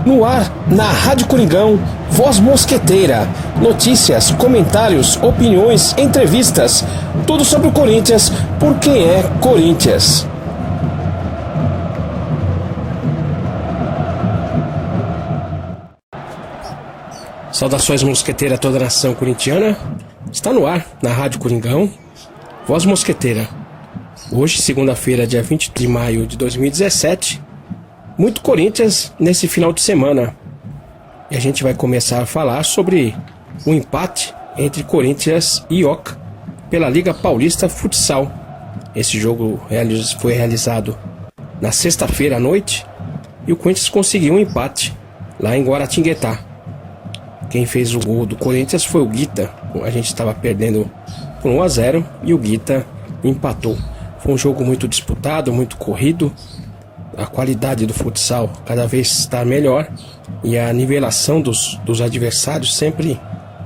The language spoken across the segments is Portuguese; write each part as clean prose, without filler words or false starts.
No ar, na Rádio Coringão, Voz Mosqueteira. Notícias, comentários, opiniões, entrevistas. Tudo sobre o Corinthians, por quem é Corinthians. Saudações, mosqueteira, a toda a nação corintiana. Está no ar, na Rádio Coringão, Voz Mosqueteira. Hoje, segunda-feira, dia 20 de maio de 2017. Muito Corinthians nesse final de semana. E a gente vai começar a falar sobre o empate entre Corinthians e Ioca pela Liga Paulista Futsal. Esse jogo foi realizado na sexta-feira à noite e o Corinthians conseguiu um empate lá em Guaratinguetá. Quem fez o gol do Corinthians foi o Guita. A gente estava perdendo por 1-0 e o Guita empatou. Foi um jogo muito disputado, muito corrido. A qualidade do futsal cada vez está melhor e a nivelação dos adversários sempre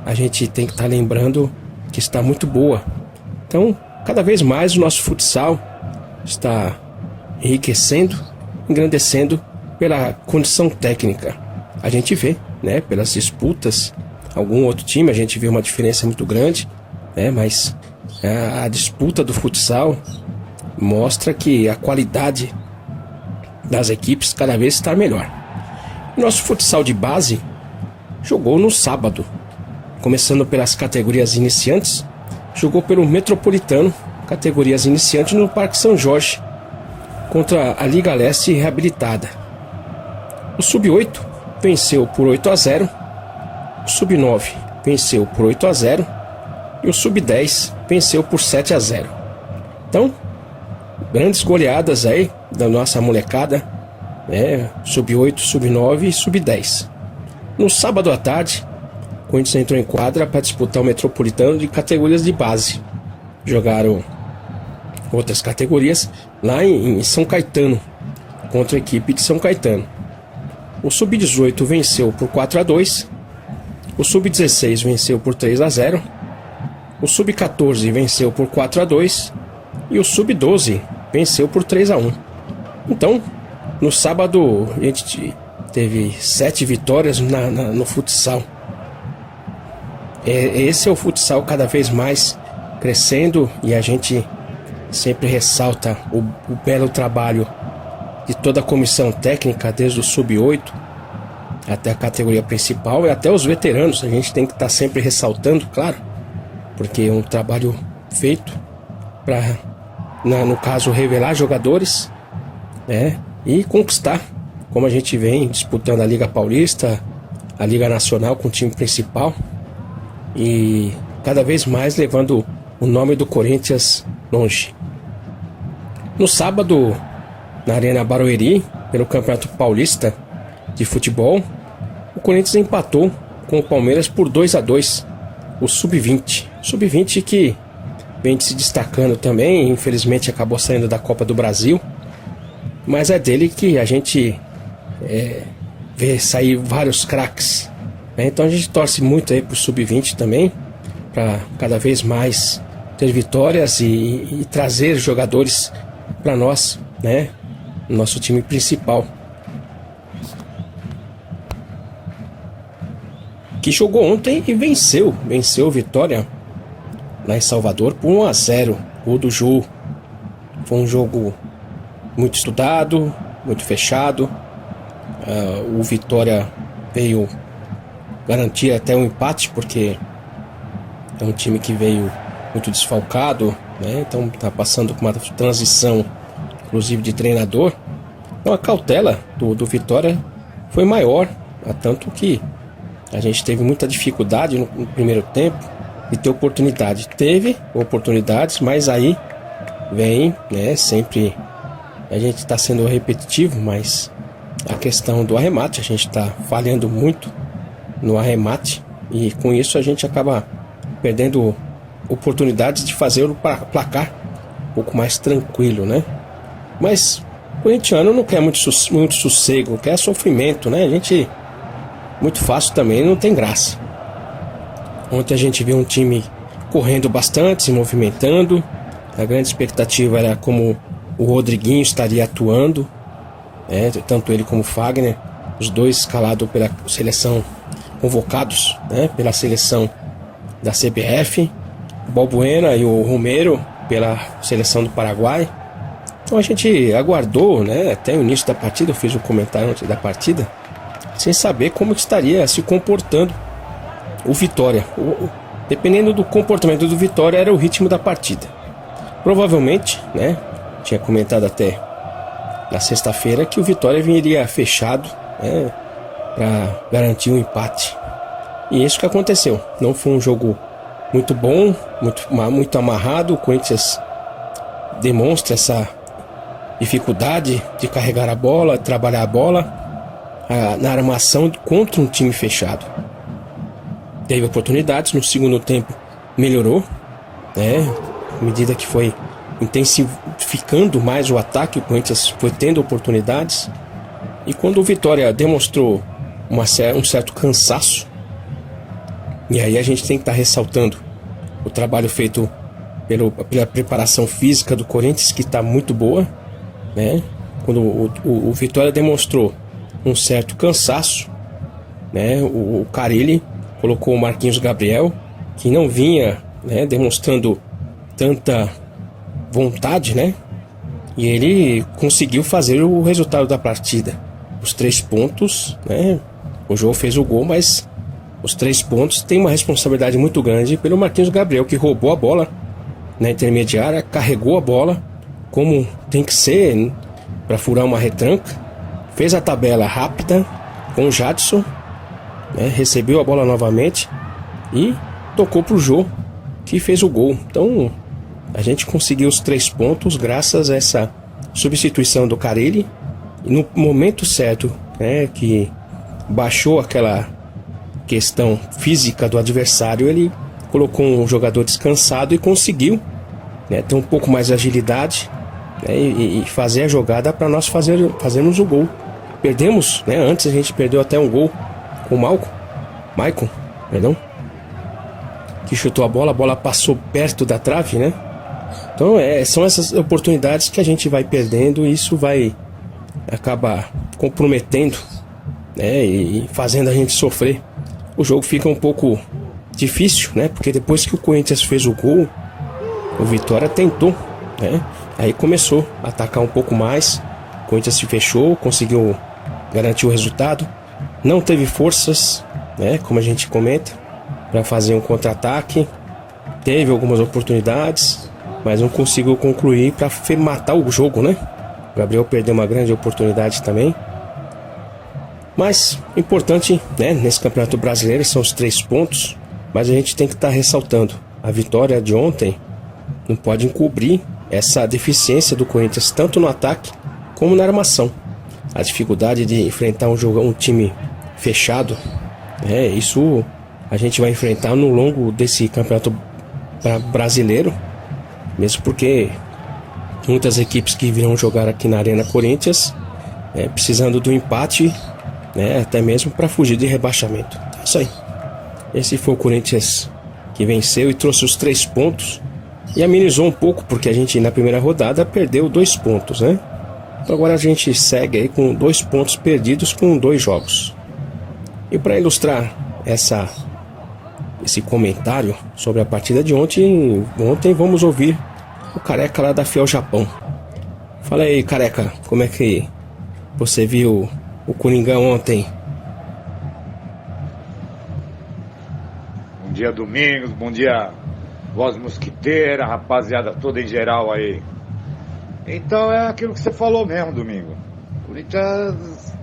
a gente tem que estar lembrando que está muito boa. Então, cada vez mais o nosso futsal está enriquecendo, engrandecendo pela condição técnica. A gente vê, né, pelas disputas, algum outro time a gente vê uma diferença muito grande, né, mas a disputa do futsal mostra que a qualidade das equipes cada vez está melhor. Nosso futsal de base jogou no sábado, começando pelas categorias iniciantes, jogou pelo Metropolitano, categorias iniciantes, no Parque São Jorge, contra a Liga Leste Reabilitada. O Sub-8 venceu por 8-0, o Sub-9 venceu por 8-0 e o Sub-10 venceu por 7-0. Então, grandes goleadas aí da nossa molecada, né? Sub-8, Sub-9 e Sub-10. No sábado à tarde, o Corinthians entrou em quadra para disputar o Metropolitano de categorias de base. Jogaram outras categorias lá em São Caetano, contra a equipe de São Caetano. O Sub-18 venceu por 4-2, o Sub-16 venceu por 3-0, o Sub-14 venceu por 4-2 e o Sub-12 venceu por 3-1. Então, no sábado a gente teve 7 vitórias no futsal. Esse é o futsal cada vez mais crescendo e a gente sempre ressalta o belo trabalho de toda a comissão técnica, desde o Sub-8 até a categoria principal e até os veteranos. A gente tem que estar sempre ressaltando, claro, porque é um trabalho feito para, no caso, revelar jogadores, né, e conquistar, como a gente vem disputando a Liga Paulista, a Liga Nacional com o time principal e cada vez mais levando o nome do Corinthians longe. No sábado, na Arena Barueri, pelo Campeonato Paulista de Futebol, o Corinthians empatou com o Palmeiras por 2-2, o Sub-20. Sub-20 que vem se destacando também, infelizmente acabou saindo da Copa do Brasil, mas é dele que a gente vê sair vários craques, né? Então a gente torce muito aí pro Sub-20 também, para cada vez mais ter vitórias e trazer jogadores para nós, né? Nosso time principal, que jogou ontem e venceu Vitória lá em Salvador por 1-0, gol do Ju. Foi um jogo muito estudado, muito fechado. O Vitória veio garantir até um empate, porque é um time que veio muito desfalcado, né? Então está passando por uma transição, inclusive de treinador. Então a cautela do Vitória foi maior, tanto que a gente teve muita dificuldade no primeiro tempo de ter oportunidade. Teve oportunidades, mas aí vem, né, sempre a gente está sendo repetitivo, mas a questão do arremate, a gente está falhando muito no arremate e com isso a gente acaba perdendo oportunidades de fazer o placar um pouco mais tranquilo, né? Mas o corintiano não quer muito sossego, quer sofrimento, né? A gente, muito fácil também, não tem graça. Ontem a gente viu um time correndo bastante, se movimentando. A grande expectativa era como o Rodriguinho estaria atuando, tanto ele como o Fagner, os dois escalados pela seleção, convocados, né, pela seleção da CBF, o Balbuena e o Romero pela seleção do Paraguai. Então a gente aguardou, né, até o início da partida. Eu fiz um comentário antes da partida, sem saber como estaria se comportando o Vitória. Dependendo do comportamento do Vitória, era o ritmo da partida. Provavelmente, né, tinha comentado até na sexta-feira que o Vitória viria fechado, né, para garantir um empate. E isso que aconteceu. Não foi um jogo muito bom, muito amarrado. O Corinthians demonstra essa dificuldade de carregar a bola, trabalhar a bola na armação contra um time fechado. Teve oportunidades, no segundo tempo melhorou, né? À medida que foi intensificando mais o ataque, o Corinthians foi tendo oportunidades. E quando o Vitória demonstrou um certo cansaço, e aí a gente tem que estar ressaltando o trabalho feito pela preparação física do Corinthians, que está muito boa, né? Quando o Vitória demonstrou um certo cansaço, né? O Carille colocou o Marquinhos Gabriel, que não vinha, né, demonstrando tanta vontade, né? E ele conseguiu fazer o resultado da partida. Os 3 pontos, né? O João fez o gol, mas os 3 pontos tem uma responsabilidade muito grande pelo Marquinhos Gabriel, que roubou a bola na intermediária, carregou a bola como tem que ser para furar uma retranca, fez a tabela rápida com o Jadson, né, recebeu a bola novamente e tocou pro Jô, que fez o gol. Então a gente conseguiu os 3 pontos graças a essa substituição do Carille, e no momento certo, né, que baixou aquela questão física do adversário, ele colocou um jogador descansado e conseguiu, né, ter um pouco mais de agilidade, né, e fazer a jogada para nós fazermos o gol. Perdemos, né, antes a gente perdeu até um gol com o Maicon, que chutou a bola passou perto da trave, né? Então são essas oportunidades que a gente vai perdendo, e isso vai acabar comprometendo, né, e fazendo a gente sofrer. O jogo fica um pouco difícil, né? Porque depois que o Corinthians fez o gol, o Vitória tentou, né? Aí começou a atacar um pouco mais. O Corinthians se fechou, conseguiu garantir o resultado. Não teve forças, né, como a gente comenta, para fazer um contra-ataque. Teve algumas oportunidades, mas não conseguiu concluir para matar o jogo, né? O Gabriel perdeu uma grande oportunidade também. Mas o importante, né, nesse Campeonato Brasileiro são os 3 pontos. Mas a gente tem que estar ressaltando: a vitória de ontem não pode encobrir essa deficiência do Corinthians, tanto no ataque como na armação. A dificuldade de enfrentar um time fechado, né, isso a gente vai enfrentar no longo desse Campeonato Brasileiro, mesmo porque muitas equipes que virão jogar aqui na Arena Corinthians, precisando do empate, né, até mesmo para fugir de rebaixamento. É isso aí. Esse foi o Corinthians que venceu e trouxe os 3 pontos e amenizou um pouco, porque a gente na primeira rodada perdeu 2 pontos, né? Então agora a gente segue aí com 2 pontos perdidos com 2 jogos. E para ilustrar esse comentário sobre a partida de ontem, vamos ouvir o Careca lá da Fiel Japão. Fala aí, Careca, como é que você viu o Coringão ontem? Bom dia, Domingos, bom dia, Voz Mosquiteira, rapaziada toda em geral aí. Então é aquilo que você falou mesmo, Domingo. O Corinthians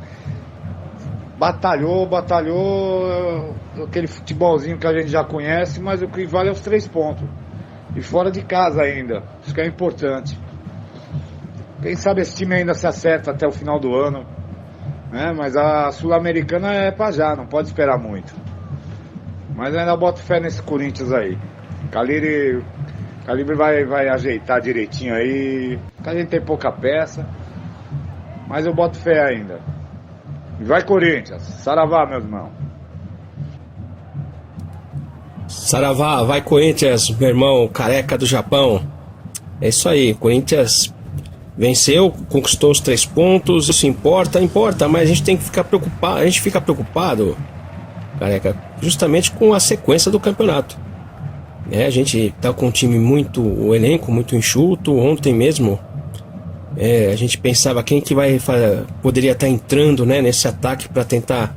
batalhou, aquele futebolzinho que a gente já conhece, mas o que vale é os 3 pontos. E fora de casa ainda, isso que é importante. Quem sabe esse time ainda se acerta até o final do ano, né? Mas a Sul-Americana é pra já, não pode esperar muito. Mas ainda boto fé nesse Corinthians aí. Calibre vai ajeitar direitinho aí. A gente tem pouca peça, mas eu boto fé ainda. E vai Corinthians, saravá, meu irmão. Saravá, vai Corinthians, meu irmão, Careca do Japão. É isso aí, Corinthians venceu, conquistou os 3 pontos. Isso importa, mas a gente tem que ficar preocupado. A gente fica preocupado, Careca, justamente com a sequência do campeonato. A gente tá com um time o elenco muito enxuto. Ontem mesmo a gente pensava quem que poderia estar entrando, né, nesse ataque para tentar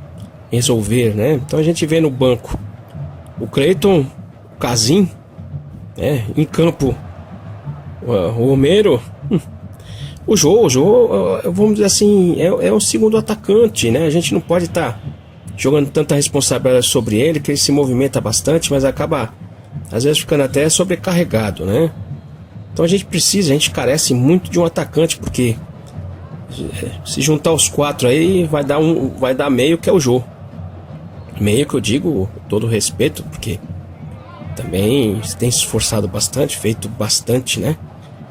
resolver, né? Então a gente vê no banco o Cleiton, o Casim, em campo o Homero, o Jô, vamos dizer assim, é o segundo atacante, né? A gente não pode estar jogando tanta responsabilidade sobre ele, que ele se movimenta bastante, mas acaba às vezes ficando até sobrecarregado, né? Então a gente carece muito de um atacante, porque se juntar os 4 aí vai dar meio, que é o Jô. Meio que eu digo, todo respeito, porque também tem se esforçado bastante, feito bastante, né?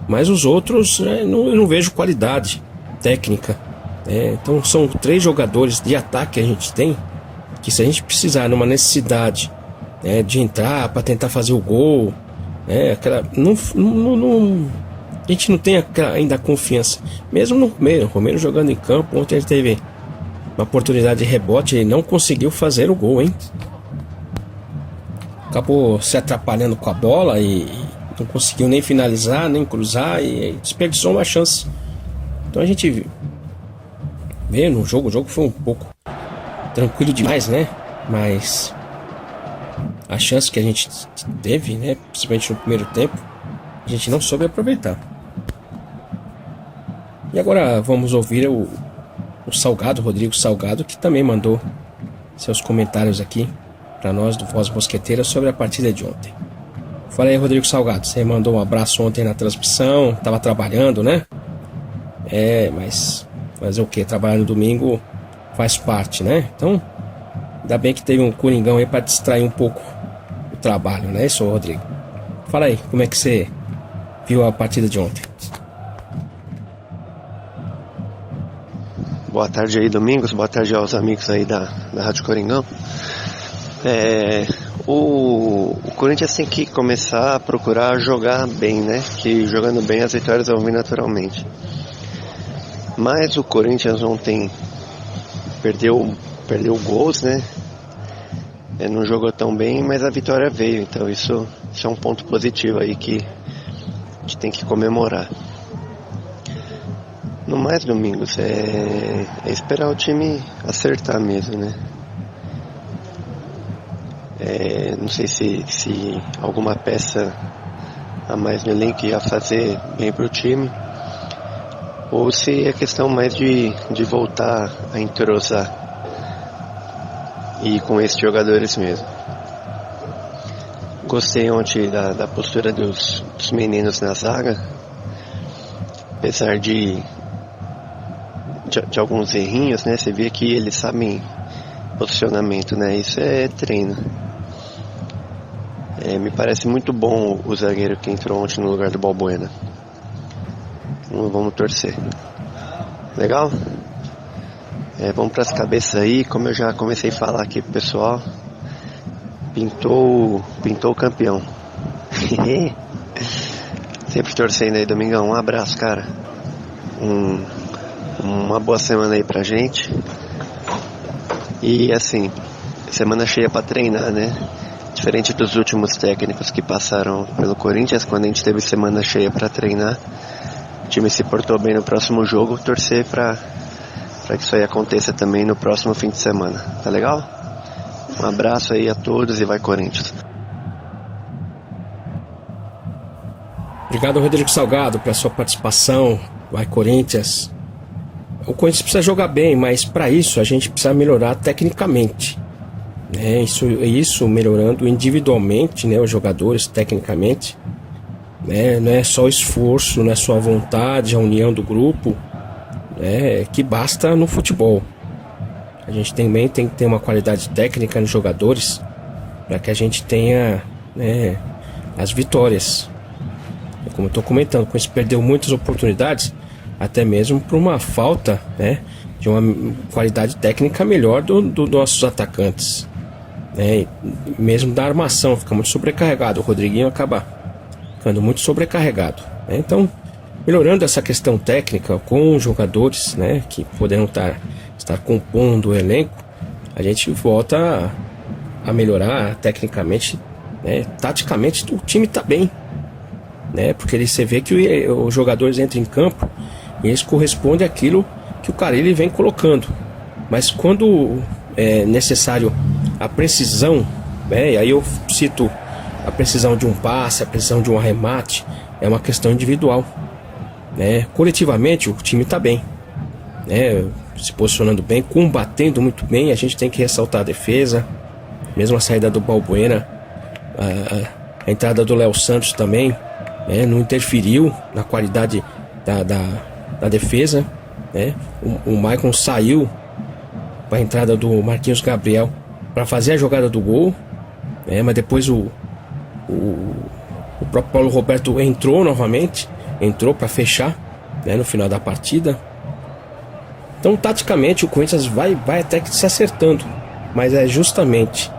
Mas os outros eu não vejo qualidade técnica. Então são 3 jogadores de ataque que a gente tem, que se a gente precisar numa necessidade de entrar para tentar fazer o gol, a gente não tem ainda a confiança. Mesmo no Romero jogando em campo, ontem ele teve uma oportunidade de rebote, ele não conseguiu fazer o gol, hein? Acabou se atrapalhando com a bola e não conseguiu nem finalizar, nem cruzar, e desperdiçou uma chance. Então a gente vê no jogo, o jogo foi um pouco tranquilo demais, né? Mas a chance que a gente teve, né, principalmente no primeiro tempo, a gente não soube aproveitar. E agora vamos ouvir o Salgado, Rodrigo Salgado, que também mandou seus comentários aqui para nós do Voz Mosqueteira sobre a partida de ontem. Fala aí, Rodrigo Salgado, você mandou um abraço ontem na transmissão, estava trabalhando, né? Mas fazer o que? Trabalhar no domingo faz parte, né? Então, ainda bem que teve um Coringão aí para distrair um pouco o trabalho, né? Isso, Rodrigo. Fala aí, como é que você viu a partida de ontem? Boa tarde aí, Domingos. Boa tarde aos amigos aí da Rádio Coringão. O Corinthians tem que começar a procurar jogar bem, né? Que jogando bem as vitórias vão vir naturalmente. Mas o Corinthians ontem perdeu gols, né? Não jogou tão bem, mas a vitória veio. Então isso é um ponto positivo aí que a gente tem que comemorar. No mais, Domingos, é esperar o time acertar mesmo, né? Não sei se alguma peça a mais no elenco ia fazer bem pro time, ou se é questão mais de voltar a entrosar e com esses jogadores mesmo. Gostei ontem da postura dos meninos na zaga, apesar de alguns errinhos, né? Você vê que eles sabem posicionamento, né? Isso é treino. Me parece muito bom o zagueiro que entrou ontem no lugar do Balbuena. Vamos torcer. Legal? Vamos para as cabeças aí. Como eu já comecei a falar aqui pro pessoal, pintou o campeão. Sempre torcendo aí, Domingão. Um abraço, cara. Uma boa semana aí pra gente. E assim, semana cheia pra treinar, né? Diferente dos últimos técnicos que passaram pelo Corinthians, quando a gente teve semana cheia pra treinar, o time se portou bem no próximo jogo. Torcer pra que isso aí aconteça também no próximo fim de semana. Tá legal? Um abraço aí a todos e vai Corinthians. Obrigado, Rodrigo Salgado, pela sua participação. Vai Corinthians. O Corinthians precisa jogar bem, mas para isso a gente precisa melhorar tecnicamente. Isso melhorando individualmente, né, os jogadores tecnicamente. Não é só esforço, não é só a vontade, a união do grupo, que basta no futebol. A gente também tem que ter uma qualidade técnica nos jogadores para que a gente tenha, né, as vitórias. Como eu estou comentando, o Corinthians perdeu muitas oportunidades, até mesmo por uma falta, né, de uma qualidade técnica melhor dos nossos atacantes, né, mesmo da armação, fica muito sobrecarregado. O Rodriguinho acaba ficando muito sobrecarregado, né? Então melhorando essa questão técnica com jogadores, né, que poderão estar compondo o elenco, a gente volta a melhorar tecnicamente, né, taticamente o time está bem, né, porque você vê que os jogadores entram em campo e eles correspondem àquilo que o Carille vem colocando, mas quando é necessário a precisão, né, e aí eu cito a precisão de um passe, a precisão de um arremate, é uma questão individual, né? Coletivamente o time está bem, né? Se posicionando bem, combatendo muito bem. A gente tem que ressaltar a defesa, mesmo a saída do Balbuena, a entrada do Léo Santos também, né? Não interferiu na qualidade da defesa, né? O Maicon saiu para a entrada do Marquinhos Gabriel para fazer a jogada do gol, né? Mas depois o próprio Paulo Roberto entrou novamente, entrou para fechar, né, no final da partida. Então, taticamente, o Corinthians vai até que se acertando, mas é justamente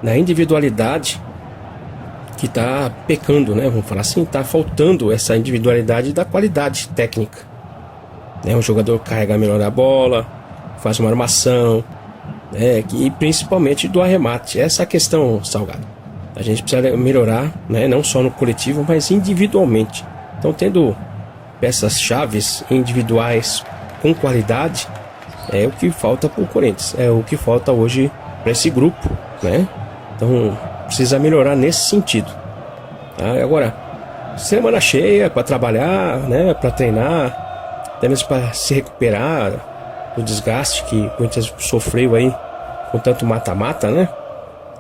na individualidade que está pecando, né? Vamos falar assim, está faltando essa individualidade da qualidade técnica, né? Um jogador carrega melhor a bola, faz uma armação, né? E principalmente do arremate. Essa é a questão, Salgado. A gente precisa melhorar, né? Não só no coletivo, mas individualmente. Então, tendo peças chaves individuais com qualidade, é o que falta para o Corinthians, é o que falta hoje para esse grupo, né? Então precisa melhorar nesse sentido, tá? Agora, semana cheia para trabalhar, né? Para treinar, até mesmo para se recuperar do desgaste que o Corinthians sofreu aí com tanto mata-mata, né?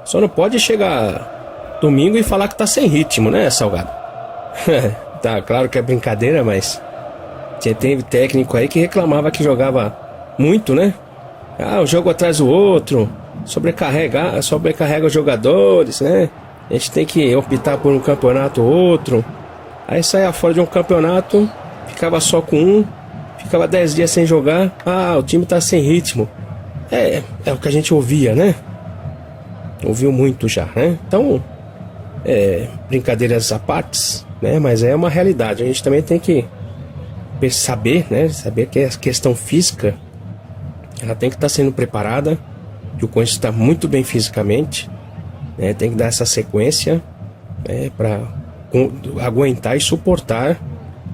Só não pode chegar domingo e falar que tá sem ritmo, né, Salgado? Tá, claro que é brincadeira, mas teve técnico aí que reclamava que jogava muito, né? Um jogo atrás do outro, sobrecarrega os jogadores, né? A gente tem que optar por um campeonato ou outro. Aí saia fora de um campeonato, ficava só com um, ficava 10 dias sem jogar. O time tá sem ritmo. É o que a gente ouvia, né? Ouviu muito já, né? Então, brincadeiras à parte, né? Mas é uma realidade. A gente também tem que saber, né? Saber que a questão física, ela tem que estar sendo preparada, que o Corinthians está muito bem fisicamente, né? Tem que dar essa sequência, né? Para aguentar e suportar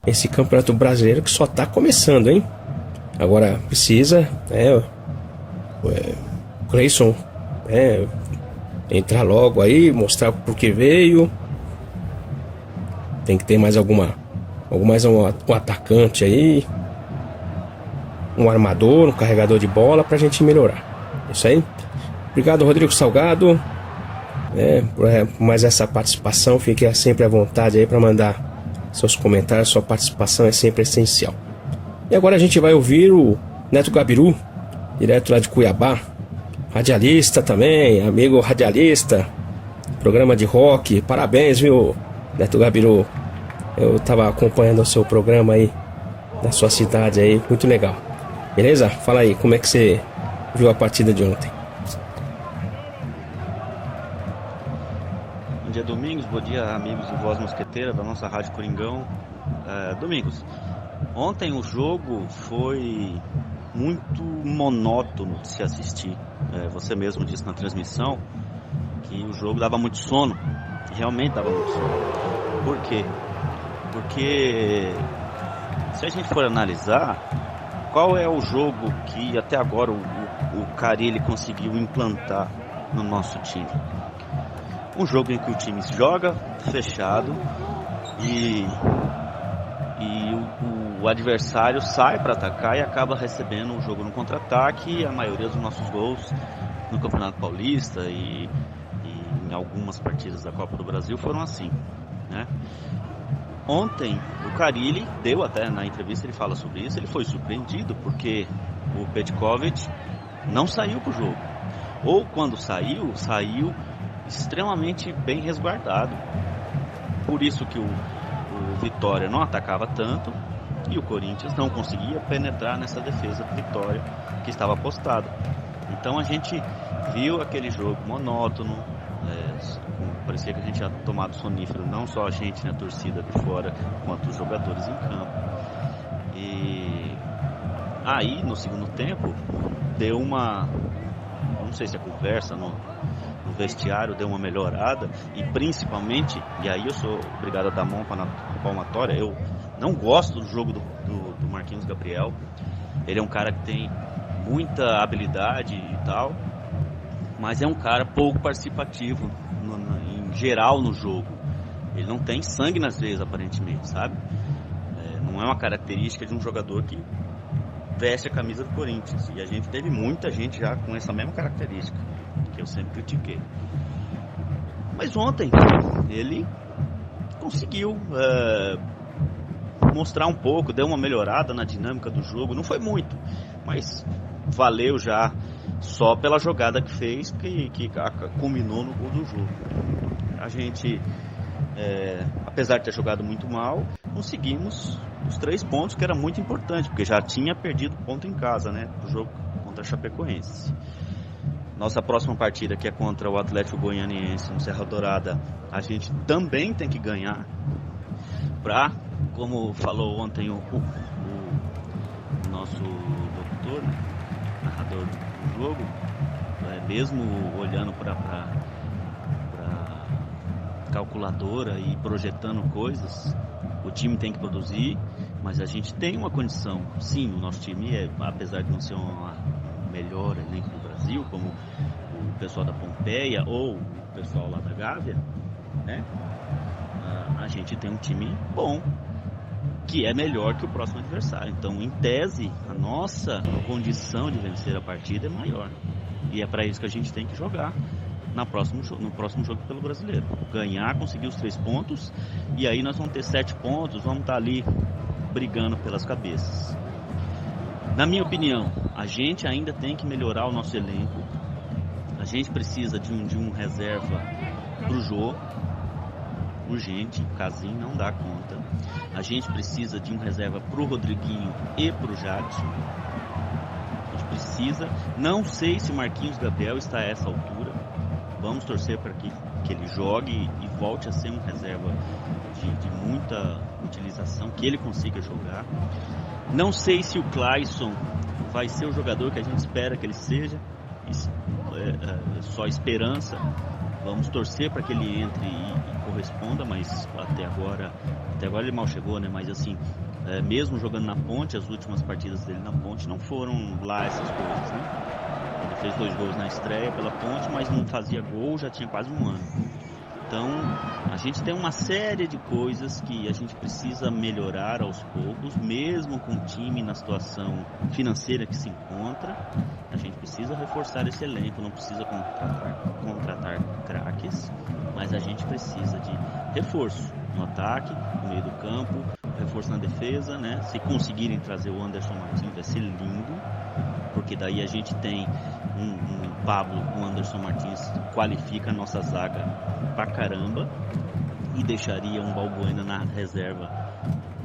esse Campeonato Brasileiro que só está começando, hein? Agora precisa, o Cleison, entrar logo aí, mostrar por que veio. Tem que ter mais um atacante aí, um armador, um carregador de bola pra gente melhorar. Isso aí. Obrigado, Rodrigo Salgado, por mais essa participação. Fique sempre à vontade aí para mandar seus comentários. Sua participação é sempre essencial. E agora a gente vai ouvir o Neto Gabiru, direto lá de Cuiabá, radialista também, amigo radialista, programa de rock. Parabéns, viu, Neto Gabiru? Eu tava acompanhando o seu programa aí na sua cidade aí, muito legal. Beleza? Fala aí, como é que você viu a partida de ontem? Bom dia, Domingos. Bom dia, amigos do Voz Mosqueteira, da nossa Rádio Coringão. Domingos, ontem o jogo foi muito monótono de se assistir. Você mesmo disse na transmissão que o jogo dava muito sono. Realmente dava muito sono. Por quê? Porque se a gente for analisar, qual é o jogo que até agora o Carille conseguiu implantar no nosso time? Um jogo em que o time joga fechado e o adversário sai para atacar e acaba recebendo o jogo no contra-ataque. A maioria dos nossos gols no Campeonato Paulista e em algumas partidas da Copa do Brasil foram assim, né? Ontem o Carille deu, até na entrevista ele fala sobre isso, ele foi surpreendido porque o Petkovic não saiu pro jogo, ou quando saiu extremamente bem resguardado. Por isso que o Vitória não atacava tanto e o Corinthians não conseguia penetrar nessa defesa do Vitória que estava postada. Então a gente viu aquele jogo monótono, Parecia que a gente tinha tomado sonífero, não só a gente, né, a torcida de fora, quanto os jogadores em campo. E aí, no segundo tempo, deu uma... Não sei se a conversa no vestiário deu uma melhorada. E principalmente, e aí eu sou obrigado a dar mão para a palmatória, eu não gosto do jogo do Marquinhos Gabriel. Ele é um cara que tem muita habilidade e tal, mas é um cara pouco participativo em geral no jogo. Ele não tem sangue nas veias, aparentemente, sabe? Não é uma característica de um jogador que veste a camisa do Corinthians. E a gente teve muita gente já com essa mesma característica, que eu sempre critiquei. Mas ontem ele conseguiu mostrar um pouco, deu uma melhorada na dinâmica do jogo. Não foi muito, mas valeu já só pela jogada que fez, que culminou no gol do jogo. A gente, apesar de ter jogado muito mal, conseguimos os 3 pontos, que era muito importante, porque já tinha perdido ponto em casa, né, do jogo contra a Chapecoense. Nossa próxima partida, que é contra o Atlético Goianiense no Serra Dourada, a gente também tem que ganhar para, como falou ontem o nosso doutor, né, narrador do jogo, mesmo olhando para calculadora e projetando coisas, o time tem que produzir, mas a gente tem uma condição. Sim, o nosso time, apesar de não ser o melhor elenco do Brasil, como o pessoal da Pompeia ou o pessoal lá da Gávea, né? A gente tem um time bom, que é melhor que o próximo adversário. Então, em tese, a nossa condição de vencer a partida é maior. E é para isso que a gente tem que jogar no próximo jogo pelo Brasileiro. Ganhar, conseguir os 3 pontos, e aí nós vamos ter 7 pontos, vamos estar ali brigando pelas cabeças. Na minha opinião, a gente ainda tem que melhorar o nosso elenco. A gente precisa de um reserva pro jogo. Urgente, o Casim não dá conta. A gente precisa de um reserva pro Rodriguinho e pro Jadson. A gente precisa. Não sei se o Marquinhos Gabriel está a essa altura. Vamos torcer para que ele jogue e volte a ser um reserva de muita utilização, que ele consiga jogar. Não sei se o Clayson vai ser o jogador que a gente espera que ele seja. Só esperança. Vamos torcer para que ele entre e corresponda, mas até agora ele mal chegou, né? Mas assim, mesmo jogando na Ponte, as últimas partidas dele na Ponte não foram lá essas coisas, né? Ele fez 2 gols na estreia pela Ponte, mas não fazia gol, já tinha quase 1 ano. Então, a gente tem uma série de coisas que a gente precisa melhorar aos poucos, mesmo com o time na situação financeira que se encontra. A gente precisa reforçar esse elenco, não precisa contratar craques, mas a gente precisa de reforço no ataque, no meio do campo, reforço na defesa, né? Se conseguirem trazer o Anderson Martins, vai ser lindo, porque daí a gente tem um Pablo, o Anderson Martins qualifica a nossa zaga pra caramba e deixaria um Balbuena na reserva,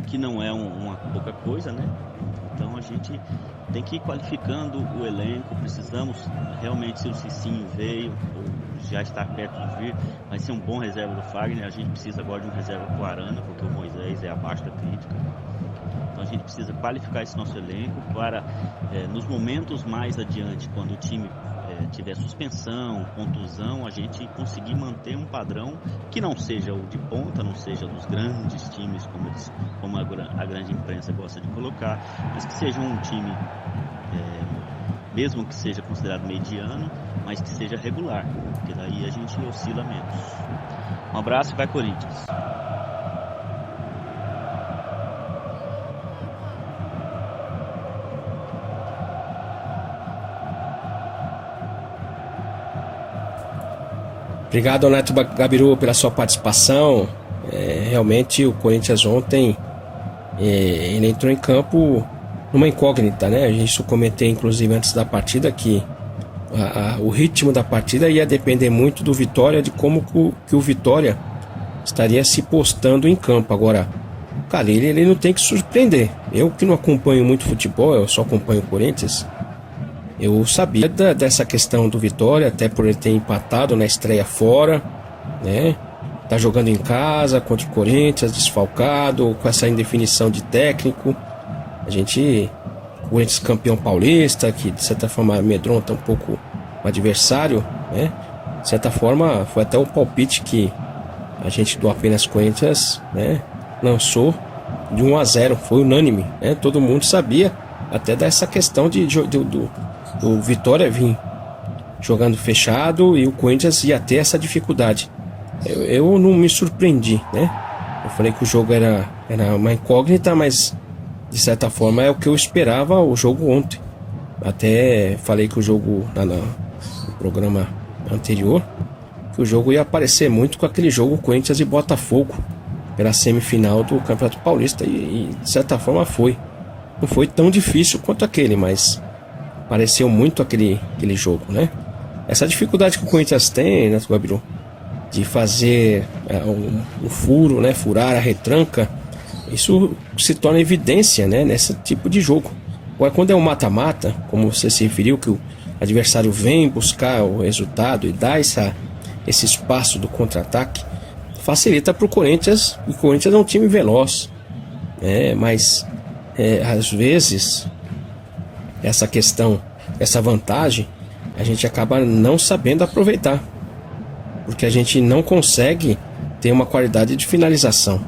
que não é uma pouca coisa, né? Então a gente tem que ir qualificando o elenco. Precisamos realmente, se o Cicinho veio ou já está perto de vir, vai ser um bom reserva do Fagner. A gente precisa agora de um reserva pro Arana, porque o Moisés é abaixo da crítica. Então a gente precisa qualificar esse nosso elenco para nos momentos mais adiante, quando o time tiver suspensão, contusão, a gente conseguir manter um padrão que não seja o de ponta, não seja dos grandes times como a grande imprensa gosta de colocar, mas que seja um time, mesmo que seja considerado mediano, mas que seja regular, porque daí a gente oscila menos. Um abraço e vai Corinthians! Obrigado, Neto Gabiru, pela sua participação. Realmente o Corinthians ontem ele entrou em campo numa incógnita, né? Isso eu comentei inclusive antes da partida, que o ritmo da partida ia depender muito do Vitória, de como que o Vitória estaria se postando em campo. Agora, cara, ele não tem que surpreender. Eu que não acompanho muito futebol, eu só acompanho o Corinthians. Eu sabia dessa questão do Vitória, até por ele ter empatado na estreia fora, né? Tá jogando em casa contra o Corinthians, desfalcado, com essa indefinição de técnico. O Corinthians campeão paulista, que de certa forma amedronta um pouco o adversário, né? De certa forma, foi até o palpite que a gente do Apenas Corinthians, né, lançou de 1-0, foi unânime, né? Todo mundo sabia, até dessa questão do Vitória vir jogando fechado e o Corinthians ia ter essa dificuldade. Eu não me surpreendi, né? Eu falei que o jogo era uma incógnita, mas de certa forma é o que eu esperava o jogo ontem. Até falei que o jogo no programa anterior, que o jogo ia aparecer muito com aquele jogo Corinthians e Botafogo pela semifinal do Campeonato Paulista, e de certa forma foi. Não foi tão difícil quanto aquele, mas pareceu muito aquele jogo, né? Essa dificuldade que o Corinthians tem, né, Gabiru, de fazer um furo, né, furar a retranca, isso se torna evidência, né, nesse tipo de jogo. Agora, quando é um mata-mata, como você se referiu, que o adversário vem buscar o resultado e dá esse espaço do contra-ataque, facilita para o Corinthians. O Corinthians é um time veloz, mas às vezes essa questão, essa vantagem, a gente acaba não sabendo aproveitar, porque a gente não consegue ter uma qualidade de finalização.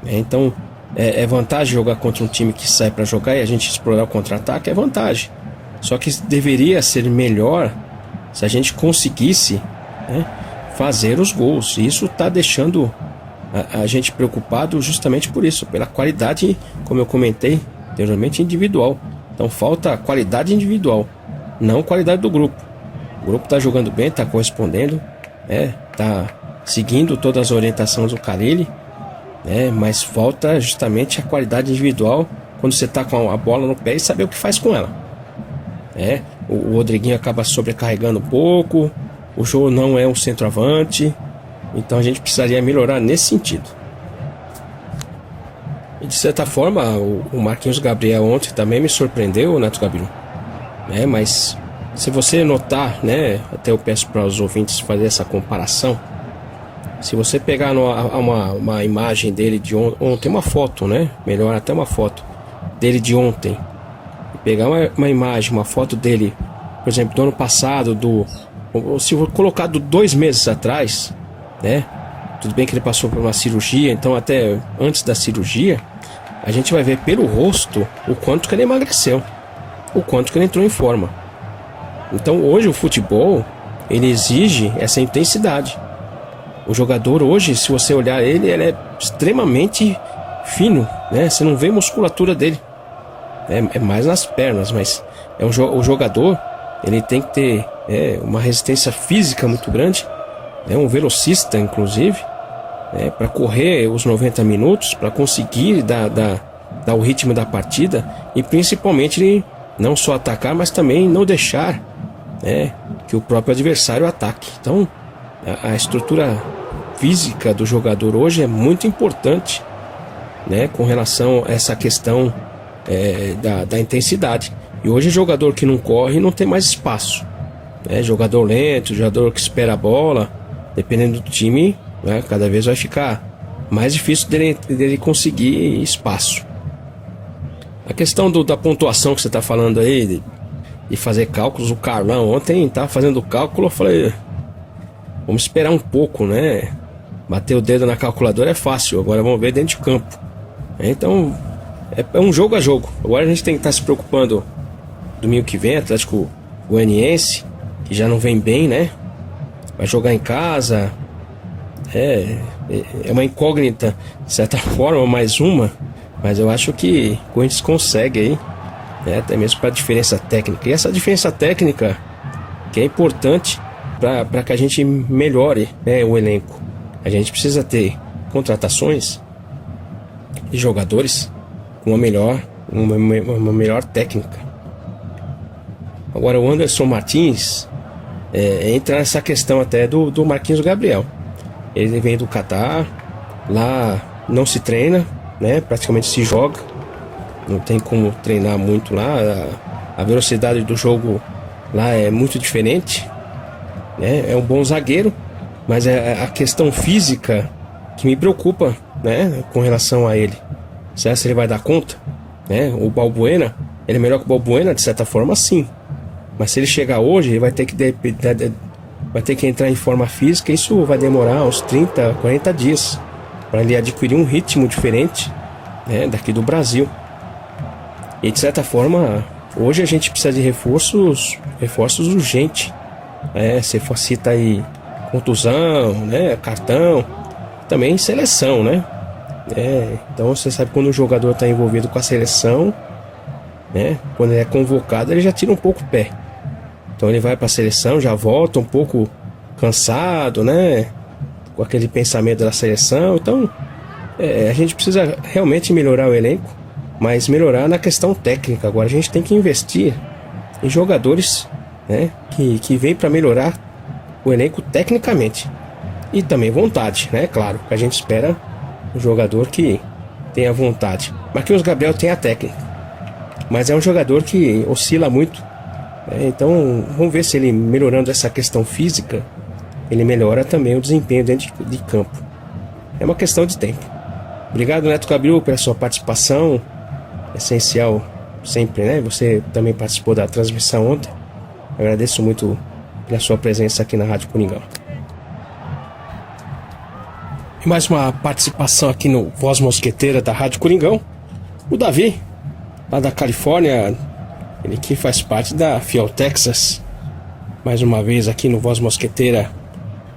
Então é vantagem jogar contra um time que sai para jogar e a gente explorar o contra-ataque, é vantagem. Só que deveria ser melhor se a gente conseguisse, né, fazer os gols. E isso está deixando a gente preocupado justamente por isso, pela qualidade, como eu comentei anteriormente, individual. Então falta qualidade individual, não qualidade do grupo. O grupo está jogando bem, está correspondendo, está seguindo todas as orientações do Carille, mas falta justamente a qualidade individual quando você está com a bola no pé e saber o que faz com ela. O Rodriguinho acaba sobrecarregando um pouco, o Jô não é um centroavante, então a gente precisaria melhorar nesse sentido. E de certa forma, o Marquinhos Gabriel ontem também me surpreendeu, Neto Gabiru. Mas se você notar, até eu peço para os ouvintes fazer essa comparação. Se você pegar uma imagem dele de ontem, uma foto, melhor até uma foto dele de ontem, e pegar uma imagem, uma foto dele, por exemplo, do ano passado, se for colocado 2 meses atrás, tudo bem que ele passou por uma cirurgia, então até antes da cirurgia, a gente vai ver pelo rosto o quanto que ele emagreceu, o quanto que ele entrou em forma. Então hoje o futebol, ele exige essa intensidade. O jogador hoje, se você olhar ele é extremamente fino, você não vê a musculatura dele, é mais nas pernas, mas o jogador, ele tem que ter uma resistência física muito grande, um velocista inclusive, para correr os 90 minutos, para conseguir dar o ritmo da partida, e principalmente ele não só atacar, mas também não deixar que o próprio adversário ataque. Então a estrutura física do jogador hoje é muito importante, com relação a essa questão da intensidade. E hoje jogador que não corre não tem mais espaço, jogador lento, jogador que espera a bola, dependendo do time, cada vez vai ficar mais difícil dele conseguir espaço. A questão da pontuação que você está falando aí, de fazer cálculos, o Carlão ontem estava fazendo cálculo, eu falei, vamos esperar um pouco, bater o dedo na calculadora é fácil, agora vamos ver dentro de campo. Então é um jogo a jogo. Agora a gente tem que estar se preocupando domingo que vem, Atlético Goianiense, que já não vem bem, vai jogar em casa, é uma incógnita de certa forma, mais uma, mas eu acho que o Corinthians consegue aí, até mesmo para a diferença técnica. E essa diferença técnica que é importante para que a gente melhore o elenco. A gente precisa ter contratações de jogadores com uma melhor técnica. Agora o Anderson Martins entra nessa questão até do Marquinhos Gabriel. Ele vem do Catar, lá não se treina, praticamente se joga, não tem como treinar muito lá. A velocidade do jogo lá é muito diferente, né? É um bom zagueiro, mas é a questão física que me preocupa, né, com relação a ele. Será que ele vai dar conta? Né? O Balbuena, ele é melhor que o Balbuena, de certa forma, sim. Mas se ele chegar hoje, ele vai ter que entrar em forma física. Isso vai demorar uns 30, 40 dias para ele adquirir um ritmo diferente, né, daqui do Brasil. E de certa forma, hoje a gente precisa de reforços urgentes. Você cita aí contusão, né, cartão, também seleção, né? Então você sabe, quando o jogador está envolvido com a seleção, né, quando ele é convocado, ele já tira um pouco o pé. Então ele vai para a seleção, já volta um pouco cansado, né, com aquele pensamento da seleção. Então a gente precisa realmente melhorar o elenco, mas melhorar na questão técnica. Agora a gente tem que investir em jogadores, né, que vêm para melhorar o elenco tecnicamente. E também vontade, né? Claro, a gente espera um jogador que tenha vontade. Marquinhos Gabriel tem a técnica, mas é um jogador que oscila muito. Então vamos ver se ele, melhorando essa questão física, ele melhora também o desempenho dentro de campo. É uma questão de tempo. Obrigado, Neto Gabriel, pela sua participação. Essencial sempre, né? Você também participou da transmissão ontem. Agradeço muito pela sua presença aqui na Rádio Coringão. E mais uma participação aqui no Voz Mosqueteira da Rádio Coringão. O Davi, lá da Califórnia, ele que faz parte da Fiel Texas. Mais uma vez aqui no Voz Mosqueteira.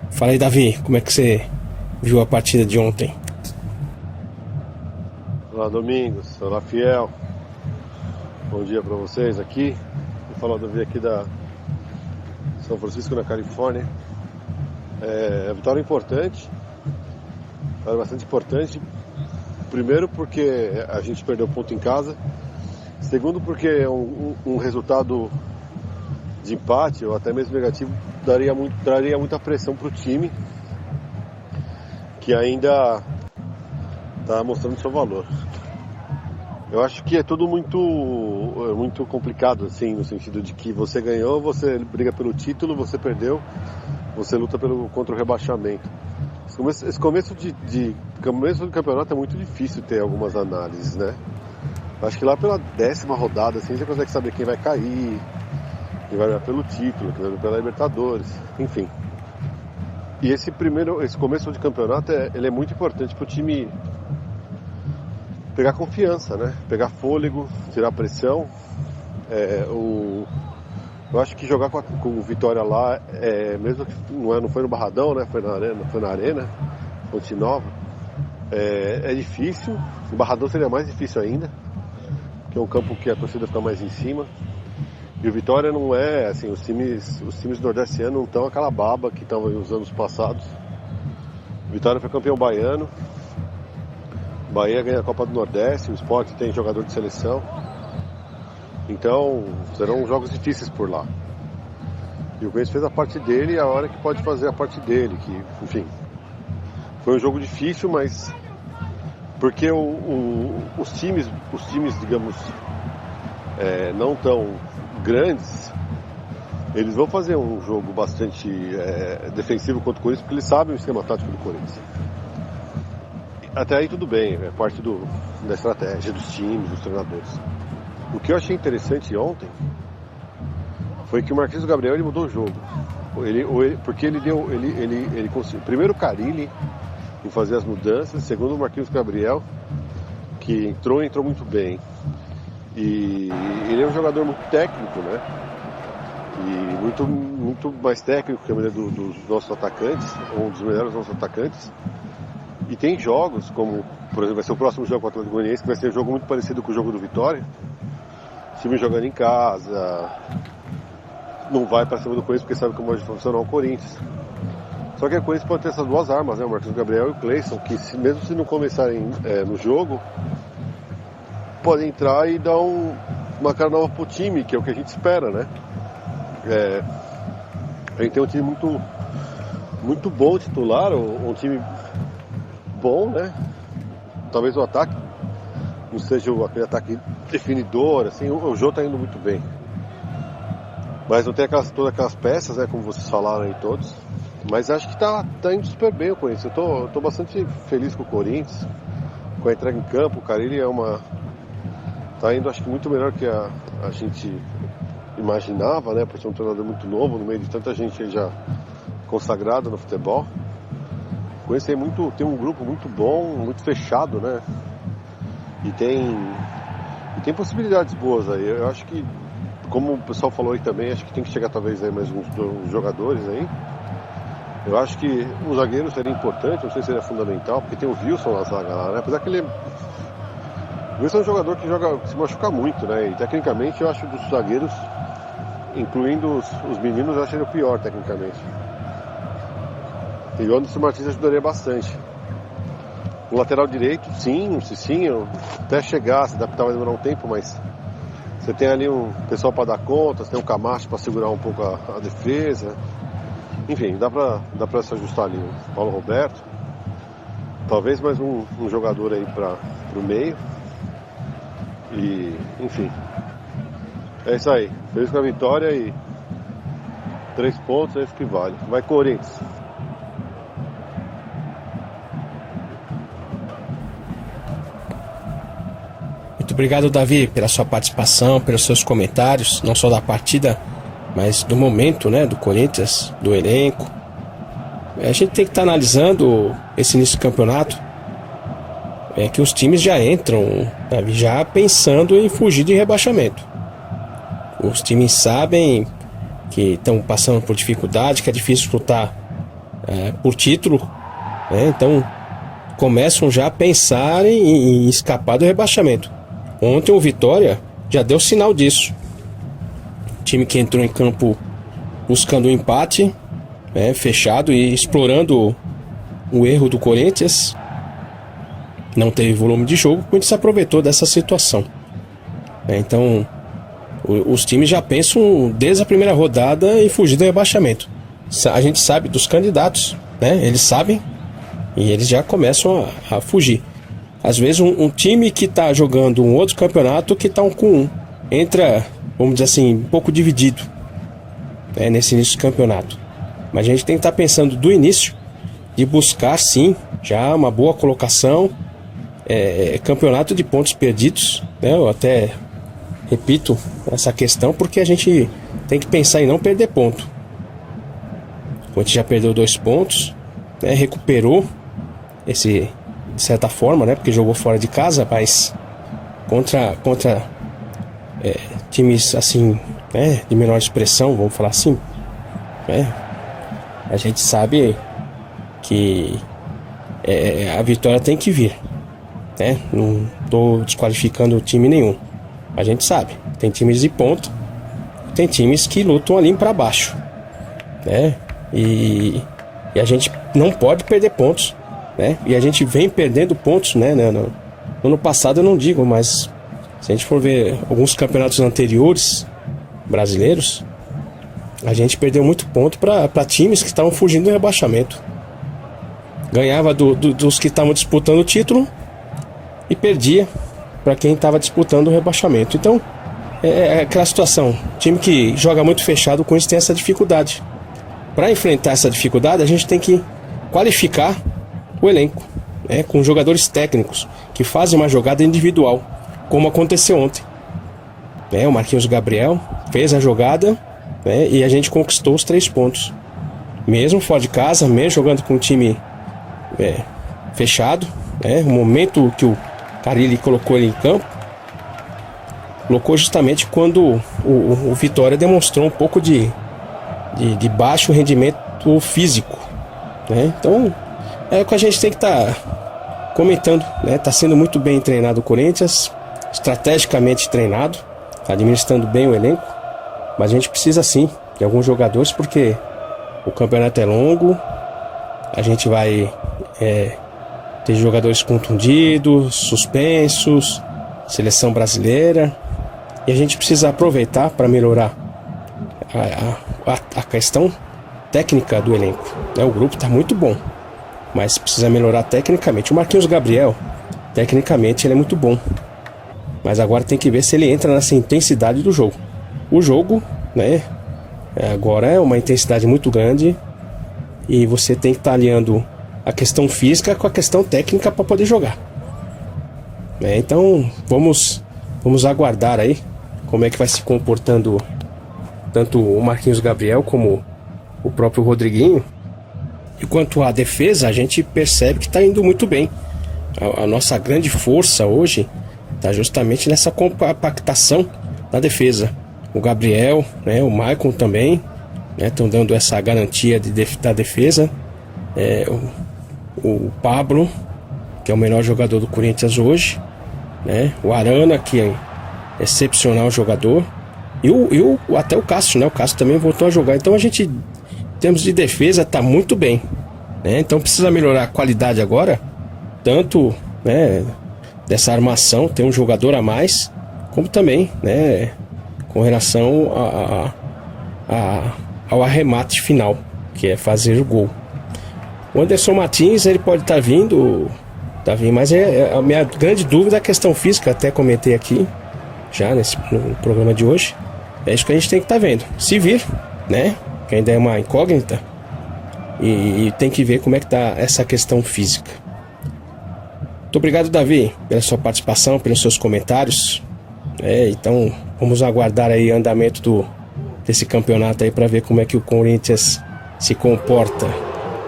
Fala aí, Davi, como é que você viu a partida de ontem? Olá, Domingos. Olá, Fiel. Bom dia para vocês aqui. Eu falo Davi aqui da São Francisco, na Califórnia. A vitória é importante. Era bastante importante. Primeiro porque a gente perdeu ponto em casa. Segundo porque um resultado de empate ou até mesmo negativo traria muita pressão para o time, que ainda está mostrando seu valor. Eu acho que é tudo muito complicado, assim, no sentido de que você ganhou, você briga pelo título, você perdeu, você luta contra o rebaixamento. Esse começo de campeonato é muito difícil ter algumas análises, né? Acho que lá pela 10ª rodada, assim, você consegue saber quem vai cair, quem vai ganhar pelo título, quem vai ganhar pela Libertadores, enfim. E esse começo de campeonato, ele é muito importante para o time pegar confiança, né? Pegar fôlego, tirar pressão. Eu acho que jogar com o Vitória lá, mesmo que não foi no Barradão, né? Foi na Arena, Fonte Nova. É difícil. O Barradão seria mais difícil ainda, que é um campo que a torcida fica mais em cima. E o Vitória não é, assim, os times nordestianos não estão aquela baba que estavam nos anos passados. O Vitória foi campeão baiano. Bahia ganha a Copa do Nordeste, o Sport tem jogador de seleção. Então, serão jogos difíceis por lá. E o Corinthians fez a parte dele, e a hora que pode fazer a parte dele, que, enfim, foi um jogo difícil, mas porque os times, digamos, não tão grandes, eles vão fazer um jogo bastante defensivo contra o Corinthians, porque eles sabem o esquema tático do Corinthians. Até aí tudo bem, é parte da estratégia dos times, dos treinadores. O que eu achei interessante ontem foi que o Marquinhos Gabriel, ele mudou o jogo. Porque ele conseguiu, primeiro o Carille em fazer as mudanças, segundo o Marquinhos Gabriel, que entrou muito bem. E ele é um jogador muito técnico, né? E muito mais técnico que a maioria dos nossos atacantes, um dos melhores dos nossos atacantes. E tem jogos, como, por exemplo, vai ser o próximo jogo contra o Atlético Goianiense, que vai ser um jogo muito parecido com o jogo do Vitória. O time jogando em casa, não vai para cima do Corinthians porque sabe como pode funcionar o Corinthians. Só que o Corinthians pode ter essas duas armas, né? O Marquinhos Gabriel e o Cleison, que mesmo se não começarem no jogo, podem entrar e dar uma cara nova pro time, que é o que a gente espera, né? A gente tem um time muito bom titular, um time bom, né? Talvez o ataque não seja aquele ataque definidor, assim. O Jô tá indo muito bem. Mas não tem todas aquelas peças, né, como vocês falaram aí todos. Mas acho que tá indo super bem o Corinthians. Eu tô bastante feliz com o Corinthians, com a entrega em campo. O Carille tá indo, acho que muito melhor que a gente imaginava, né, por ser um treinador muito novo, no meio de tanta gente já consagrada no futebol. O Corinthians tem um grupo muito bom, muito fechado, né, e tem possibilidades boas aí. Eu acho que, como o pessoal falou aí também, acho que tem que chegar talvez aí mais uns jogadores aí. Eu acho que o zagueiro seria importante, não sei se seria fundamental, porque tem o Wilson na zaga lá, né? Apesar que o Wilson é um jogador que se machuca muito, né? E tecnicamente eu acho dos zagueiros, incluindo os meninos, eu acho ele o pior tecnicamente. E o Anderson Martins ajudaria bastante. O lateral direito, sim, o Cicinho, até chegar, se adaptar vai demorar um tempo, mas você tem ali um pessoal para dar conta, você tem um Camacho para segurar um pouco a defesa. Enfim, dá pra se ajustar ali o Paulo Roberto. Talvez mais um jogador aí pro meio. E, enfim. É isso aí. Feliz com a vitória e 3 pontos, é isso que vale. Vai, Corinthians. Muito obrigado, Davi, pela sua participação, pelos seus comentários, não só da partida, mas do momento, né, do Corinthians, do elenco. A gente tem que estar analisando esse início do campeonato, que os times já entram, Davi, já pensando em fugir de rebaixamento. Os times sabem que estão passando por dificuldade, que é difícil lutar por título, né? Então começam já a pensar em escapar do rebaixamento. Ontem o Vitória já deu sinal disso. Time que entrou em campo buscando um empate, fechado e explorando o erro do Corinthians. Não teve volume de jogo, o Corinthians se aproveitou dessa situação. Então, os times já pensam desde a primeira rodada em fugir do rebaixamento. A gente sabe dos candidatos, né? Eles sabem e eles já começam a fugir. Às vezes um time que está jogando um outro campeonato que está entra, vamos dizer assim, um pouco dividido, nesse início do campeonato. Mas a gente tem que estar pensando do início de buscar sim já uma boa colocação, campeonato de pontos perdidos, né? Eu até repito essa questão porque a gente tem que pensar em não perder ponto. O Corinthians já perdeu 2 pontos, recuperou esse, de certa forma, porque jogou fora de casa, mas contra times assim, de menor expressão, vamos falar assim, a gente sabe que a vitória tem que vir, não estou desqualificando time nenhum. A gente sabe, tem times de ponta, tem times que lutam ali para baixo, e a gente não pode perder pontos, e a gente vem perdendo pontos, no ano passado eu não digo, mas se a gente for ver alguns campeonatos anteriores brasileiros, a gente perdeu muito ponto para times que estavam fugindo do rebaixamento. Ganhava dos que estavam disputando o título e perdia para quem estava disputando o rebaixamento. Então, é aquela situação, time que joga muito fechado, com isso tem essa dificuldade. Para enfrentar essa dificuldade, a gente tem que qualificar o elenco, com jogadores técnicos que fazem uma jogada individual, como aconteceu ontem. O Marquinhos Gabriel fez a jogada, e a gente conquistou os 3 pontos. Mesmo fora de casa, mesmo jogando com um time fechado, o momento que o Carille colocou ele em campo, colocou justamente quando o Vitória demonstrou um pouco de baixo rendimento físico, Então é o que a gente tem que estar comentando, Está sendo muito bem treinado o Corinthians, estrategicamente treinado, administrando bem o elenco, mas a gente precisa sim de alguns jogadores porque o campeonato é longo, a gente vai ter jogadores contundidos, suspensos, seleção brasileira, e a gente precisa aproveitar para melhorar a questão técnica do elenco. O grupo está muito bom, mas precisa melhorar tecnicamente. O Marquinhos Gabriel, tecnicamente, ele é muito bom, mas agora tem que ver se ele entra nessa intensidade do jogo. O jogo, Agora é uma intensidade muito grande e você tem que estar alinhando a questão física com a questão técnica para poder jogar. Então vamos aguardar aí como é que vai se comportando tanto o Marquinhos Gabriel como o próprio Rodriguinho. E quanto à defesa, a gente percebe que está indo muito bem. A nossa grande força hoje está justamente nessa compactação da defesa. O Gabriel, o Maicon também estão dando essa garantia da defesa. O Pablo, que é o melhor jogador do Corinthians hoje, o Arana, que é excepcional jogador, e até o Cássio, o Cássio também voltou a jogar. Então a gente, em termos de defesa, está muito bem, então precisa melhorar a qualidade agora, tanto dessa armação, ter um jogador a mais, como também com relação ao arremate final, que é fazer o gol. O Anderson Martins, ele pode estar vindo, mas a minha grande dúvida é a questão física, até comentei aqui já no programa de hoje. É isso que a gente tem que estar vendo. Se vir, que ainda é uma incógnita, e tem que ver como é que está essa questão física. Muito obrigado, Davi, pela sua participação, pelos seus comentários. Então vamos aguardar aí o andamento desse campeonato aí para ver como é que o Corinthians se comporta.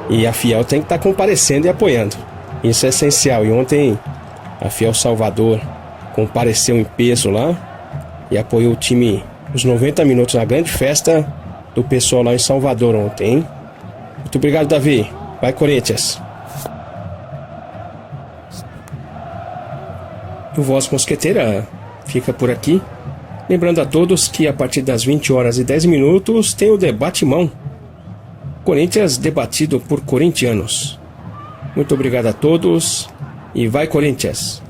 E a Fiel tem que estar comparecendo e apoiando. Isso é essencial. E ontem a Fiel Salvador compareceu em peso lá e apoiou o time os 90 minutos na grande festa do pessoal lá em Salvador ontem, hein? Muito obrigado, Davi. Vai, Corinthians. O Voz Mosqueteira fica por aqui. Lembrando a todos que a partir das 20 horas e 10 minutos tem o Debate Mão. Corinthians debatido por corintianos. Muito obrigado a todos e vai, Corinthians!